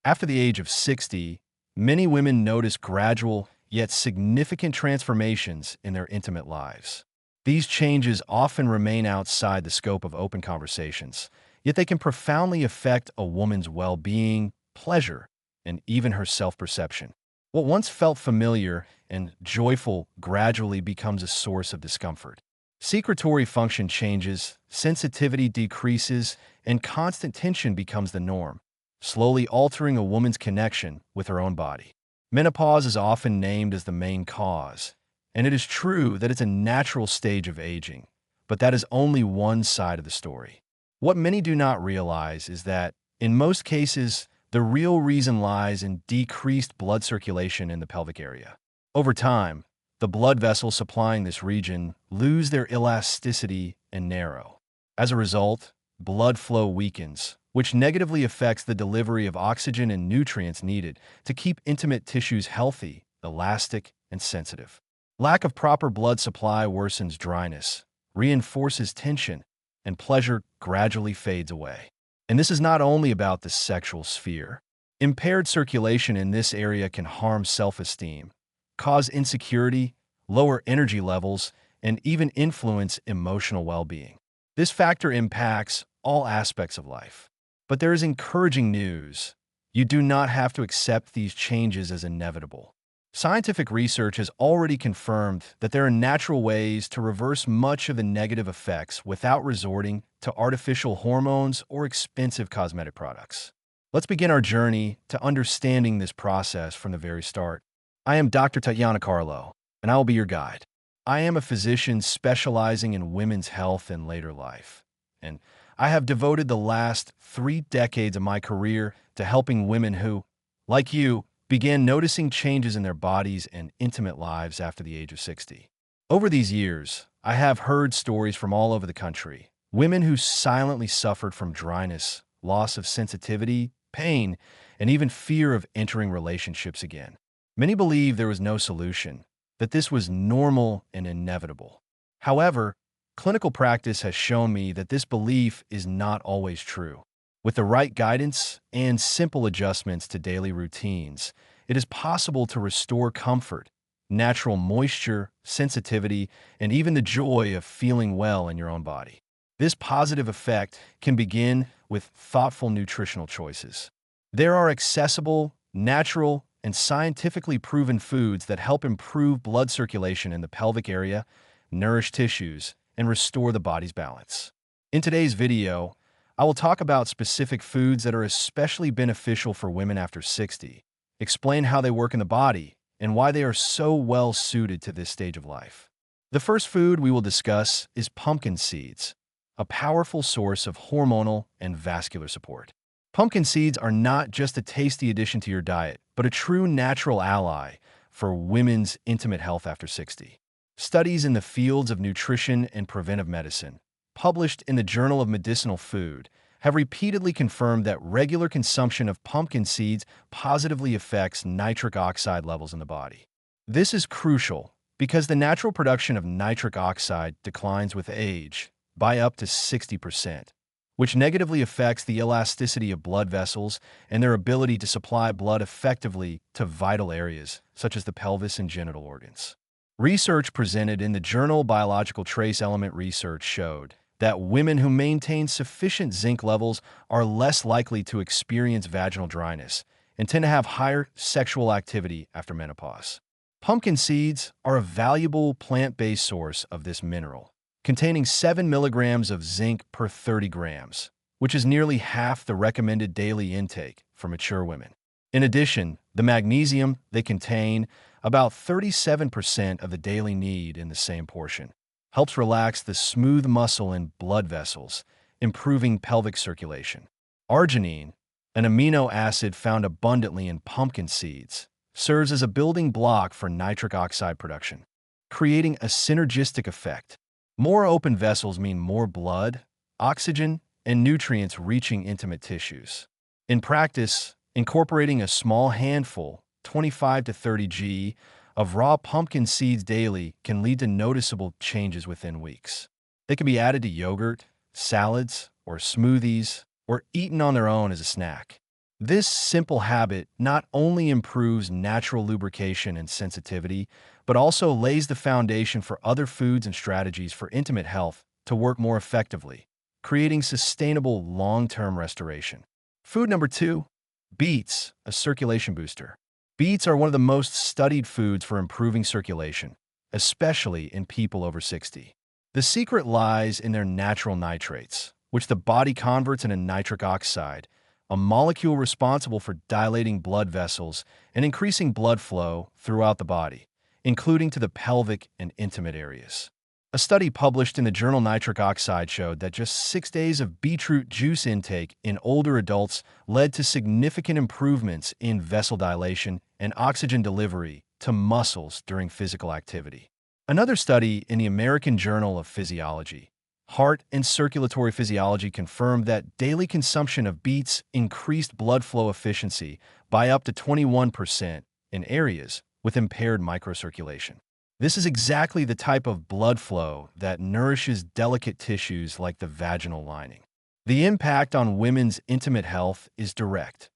After the age of 60, many women notice gradual yet significant transformations in their intimate lives. These changes often remain outside the scope of open conversations, yet they can profoundly affect a woman's well-being, pleasure, and even her self-perception. What once felt familiar and joyful gradually becomes a source of discomfort. Secretory function changes, sensitivity decreases, and constant tension becomes the norm, slowly altering a woman's connection with her own body. Menopause is often named as the main cause, and it is true that it's a natural stage of aging, but that is only one side of the story. What many do not realize is that, in most cases, the real reason lies in decreased blood circulation in the pelvic area. Over time, the blood vessels supplying this region lose their elasticity and narrow. As a result, blood flow weakens, which negatively affects the delivery of oxygen and nutrients needed to keep intimate tissues healthy, elastic, and sensitive. Lack of proper blood supply worsens dryness, reinforces tension, and pleasure gradually fades away. And this is not only about the sexual sphere. Impaired circulation in this area can harm self-esteem, cause insecurity, lower energy levels, and even influence emotional well-being. This factor impacts all aspects of life. But there is encouraging news. You do not have to accept these changes as inevitable. Scientific research has already confirmed that there are natural ways to reverse much of the negative effects without resorting to artificial hormones or expensive cosmetic products. Let's begin our journey to understanding this process from the very start. I am Dr. Tatiana Carlo, and I will be your guide. I am a physician specializing in women's health and later life, and I have devoted the last 3 decades of my career to helping women who, like you, began noticing changes in their bodies and intimate lives after the age of 60. Over these years, I have heard stories from all over the country, women who silently suffered from dryness, loss of sensitivity, pain, and even fear of entering relationships again. Many believe there was no solution, that this was normal and inevitable. However, clinical practice has shown me that this belief is not always true. With the right guidance and simple adjustments to daily routines, it is possible to restore comfort, natural moisture, sensitivity, and even the joy of feeling well in your own body. This positive effect can begin with thoughtful nutritional choices. There are accessible, natural, and scientifically proven foods that help improve blood circulation in the pelvic area, nourish tissues, and restore the body's balance. In today's video, I will talk about specific foods that are especially beneficial for women after 60, explain how they work in the body, and why they are so well suited to this stage of life. The first food we will discuss is pumpkin seeds, a powerful source of hormonal and vascular support. Pumpkin seeds are not just a tasty addition to your diet, but a true natural ally for women's intimate health after 60. Studies in the fields of nutrition and preventive medicine, published in the Journal of Medicinal Food, have repeatedly confirmed that regular consumption of pumpkin seeds positively affects nitric oxide levels in the body. This is crucial because the natural production of nitric oxide declines with age by up to 60%, which negatively affects the elasticity of blood vessels and their ability to supply blood effectively to vital areas, such as the pelvis and genital organs. Research presented in the journal Biological Trace Element Research showed that women who maintain sufficient zinc levels are less likely to experience vaginal dryness and tend to have higher sexual activity after menopause. Pumpkin seeds are a valuable plant-based source of this mineral, containing 7 milligrams of zinc per 30 grams, which is nearly half the recommended daily intake for mature women. In addition, the magnesium they contain, about 37% of the daily need in the same portion, helps relax the smooth muscle and blood vessels, improving pelvic circulation. Arginine, an amino acid found abundantly in pumpkin seeds, serves as a building block for nitric oxide production, creating a synergistic effect. More open vessels mean more blood, oxygen, and nutrients reaching intimate tissues. In practice, incorporating a small handful, 25 to 30 g, of raw pumpkin seeds daily can lead to noticeable changes within weeks. They can be added to yogurt, salads, or smoothies, or eaten on their own as a snack. This simple habit not only improves natural lubrication and sensitivity, but also lays the foundation for other foods and strategies for intimate health to work more effectively, creating sustainable long-term restoration. Food number 2, beets, a circulation booster. Beets are one of the most studied foods for improving circulation, especially in people over 60. The secret lies in their natural nitrates, which the body converts into nitric oxide, a molecule responsible for dilating blood vessels and increasing blood flow throughout the body, including to the pelvic and intimate areas. A study published in the journal Nitric Oxide showed that just 6 days of beetroot juice intake in older adults led to significant improvements in vessel dilation and oxygen delivery to muscles during physical activity. Another study in the American Journal of Physiology, Heart and Circulatory Physiology confirmed that daily consumption of beets increased blood flow efficiency by up to 21% in areas with impaired microcirculation. This is exactly the type of blood flow that nourishes delicate tissues like the vaginal lining. The impact on women's intimate health is direct.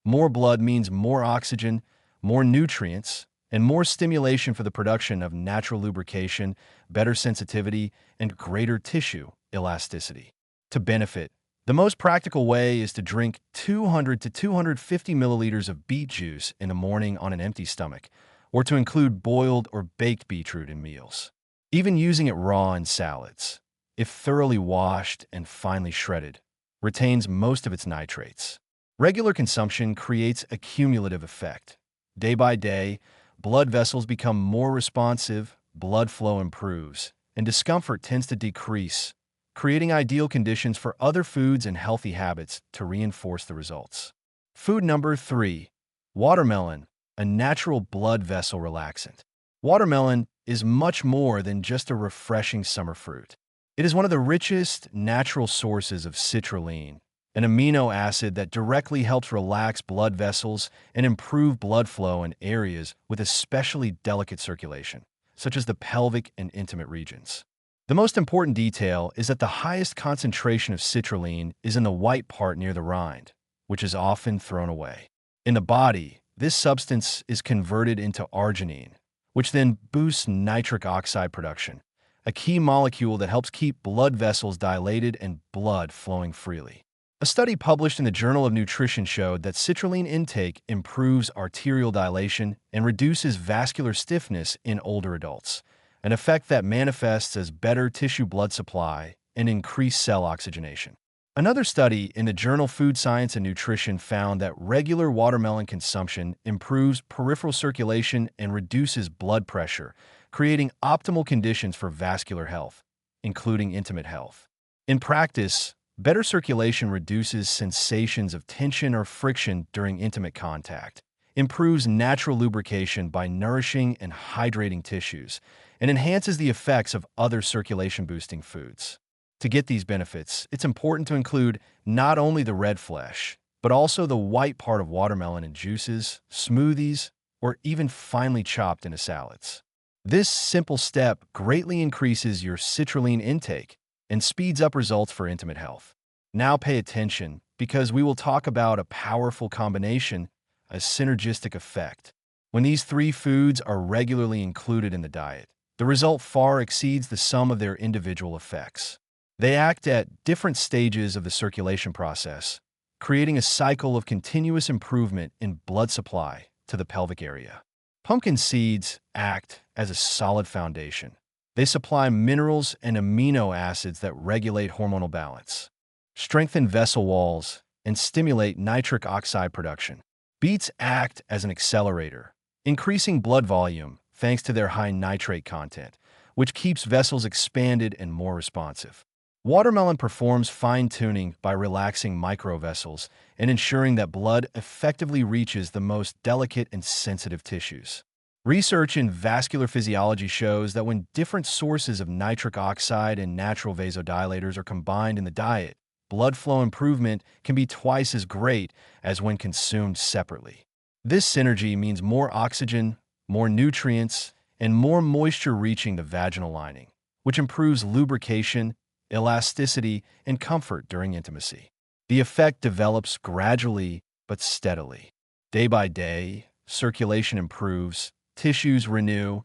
More blood means more oxygen, more nutrients, and more stimulation for the production of natural lubrication, better sensitivity, and greater tissue elasticity. To benefit, the most practical way is to drink 200 to 250 milliliters of beet juice in the morning on an empty stomach, or to include boiled or baked beetroot in meals. Even using it raw in salads, if thoroughly washed and finely shredded, retains most of its nitrates. Regular consumption creates a cumulative effect. Day by day, blood vessels become more responsive, blood flow improves, and discomfort tends to decrease, creating ideal conditions for other foods and healthy habits to reinforce the results. Food number 3, watermelon, a natural blood vessel relaxant. Watermelon is much more than just a refreshing summer fruit. It is one of the richest natural sources of citrulline, an amino acid that directly helps relax blood vessels and improve blood flow in areas with especially delicate circulation, such as the pelvic and intimate regions. The most important detail is that the highest concentration of citrulline is in the white part near the rind, which is often thrown away. In the body, this substance is converted into arginine, which then boosts nitric oxide production, a key molecule that helps keep blood vessels dilated and blood flowing freely. A study published in the Journal of Nutrition showed that citrulline intake improves arterial dilation and reduces vascular stiffness in older adults, an effect that manifests as better tissue blood supply and increased cell oxygenation. Another study in the journal Food Science and Nutrition found that regular watermelon consumption improves peripheral circulation and reduces blood pressure, creating optimal conditions for vascular health, including intimate health. In practice, better circulation reduces sensations of tension or friction during intimate contact, improves natural lubrication by nourishing and hydrating tissues, and enhances the effects of other circulation-boosting foods. To get these benefits, it's important to include not only the red flesh, but also the white part of watermelon in juices, smoothies, or even finely chopped into salads. This simple step greatly increases your citrulline intake and speeds up results for intimate health. Now pay attention, because we will talk about a powerful combination, a synergistic effect. When these 3 foods are regularly included in the diet, the result far exceeds the sum of their individual effects. They act at different stages of the circulation process, creating a cycle of continuous improvement in blood supply to the pelvic area. Pumpkin seeds act as a solid foundation. They supply minerals and amino acids that regulate hormonal balance, strengthen vessel walls, and stimulate nitric oxide production. Beets act as an accelerator, increasing blood volume thanks to their high nitrate content, which keeps vessels expanded and more responsive. Watermelon performs fine-tuning by relaxing microvessels and ensuring that blood effectively reaches the most delicate and sensitive tissues. Research in vascular physiology shows that when different sources of nitric oxide and natural vasodilators are combined in the diet, blood flow improvement can be twice as great as when consumed separately. This synergy means more oxygen, more nutrients, and more moisture reaching the vaginal lining, which improves lubrication, elasticity, and comfort during intimacy. The effect develops gradually but steadily. Day by day, circulation improves, tissues renew,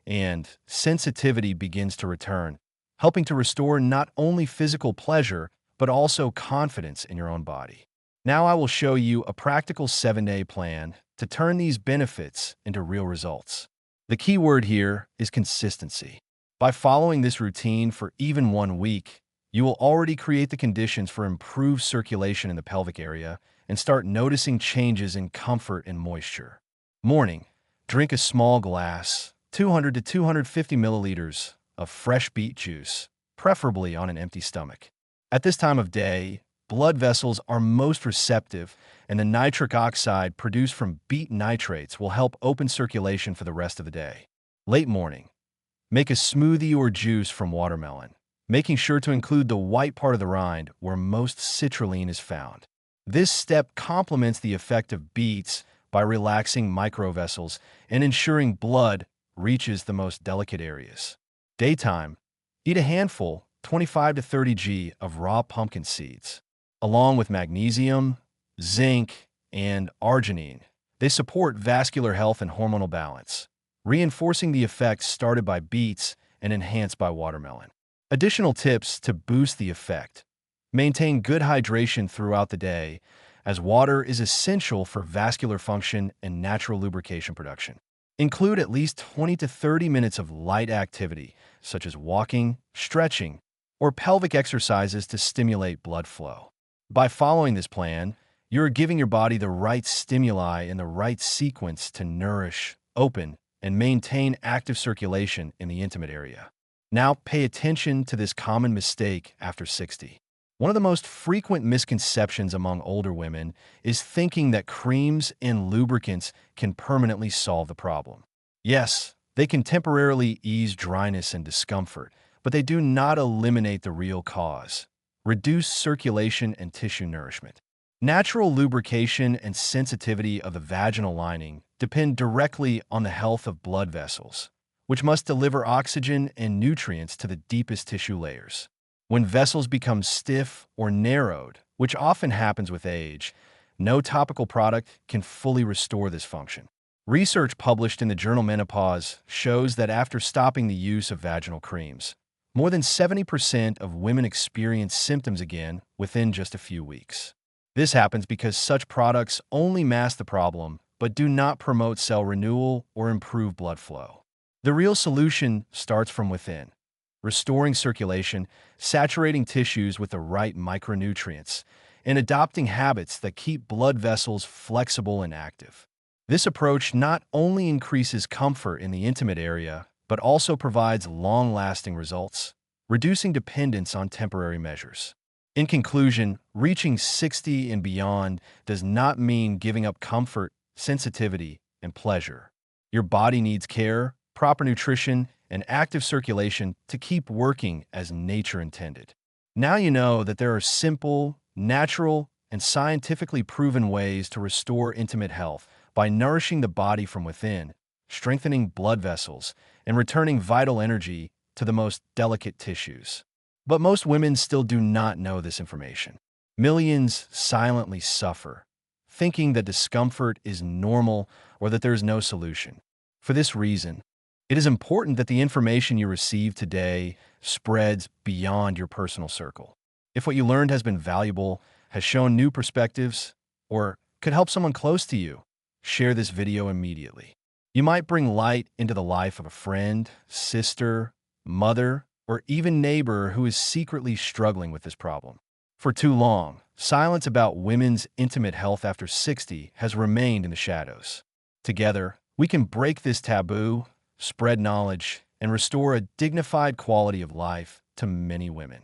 and sensitivity begins to return, helping to restore not only physical pleasure, but also confidence in your own body. Now I will show you a practical 7-day plan to turn these benefits into real results. The key word here is consistency. By following this routine for even 1 week, you will already create the conditions for improved circulation in the pelvic area and start noticing changes in comfort and moisture. Morning, drink a small glass, 200 to 250 milliliters of fresh beet juice, preferably on an empty stomach. At this time of day, blood vessels are most receptive, and the nitric oxide produced from beet nitrates will help open circulation for the rest of the day. Late morning, make a smoothie or juice from watermelon, making sure to include the white part of the rind where most citrulline is found. This step complements the effect of beets by relaxing microvessels and ensuring blood reaches the most delicate areas. Daytime, eat a handful, 25 to 30 g, of raw pumpkin seeds. Along with magnesium, zinc, and arginine, they support vascular health and hormonal balance, reinforcing the effects started by beets and enhanced by watermelon. Additional tips to boost the effect. Maintain good hydration throughout the day, as water is essential for vascular function and natural lubrication production. Include at least 20 to 30 minutes of light activity, such as walking, stretching, or pelvic exercises to stimulate blood flow. By following this plan, you're giving your body the right stimuli in the right sequence to nourish, open, and maintain active circulation in the intimate area. Now pay attention to this common mistake after 60. One of the most frequent misconceptions among older women is thinking that creams and lubricants can permanently solve the problem. Yes, they can temporarily ease dryness and discomfort, but they do not eliminate the real cause: reduced circulation and tissue nourishment. Natural lubrication and sensitivity of the vaginal lining depend directly on the health of blood vessels, which must deliver oxygen and nutrients to the deepest tissue layers. When vessels become stiff or narrowed, which often happens with age, no topical product can fully restore this function. Research published in the journal Menopause shows that after stopping the use of vaginal creams, more than 70% of women experience symptoms again within just a few weeks. This happens because such products only mask the problem but do not promote cell renewal or improve blood flow. The real solution starts from within: restoring circulation, saturating tissues with the right micronutrients, and adopting habits that keep blood vessels flexible and active. This approach not only increases comfort in the intimate area, but also provides long-lasting results, reducing dependence on temporary measures. In conclusion, reaching 60 and beyond does not mean giving up comfort, sensitivity, and pleasure. Your body needs care, proper nutrition, and active circulation to keep working as nature intended. Now you know that there are simple, natural, and scientifically proven ways to restore intimate health by nourishing the body from within, strengthening blood vessels, and returning vital energy to the most delicate tissues. But most women still do not know this information. Millions silently suffer, thinking that discomfort is normal or that there is no solution. For this reason, it is important that the information you receive today spreads beyond your personal circle. If what you learned has been valuable, has shown new perspectives, or could help someone close to you, share this video immediately. You might bring light into the life of a friend, sister, mother, or even neighbor who is secretly struggling with this problem. For too long, silence about women's intimate health after 60 has remained in the shadows. Together, we can break this taboo, spread knowledge, and restore a dignified quality of life to many women.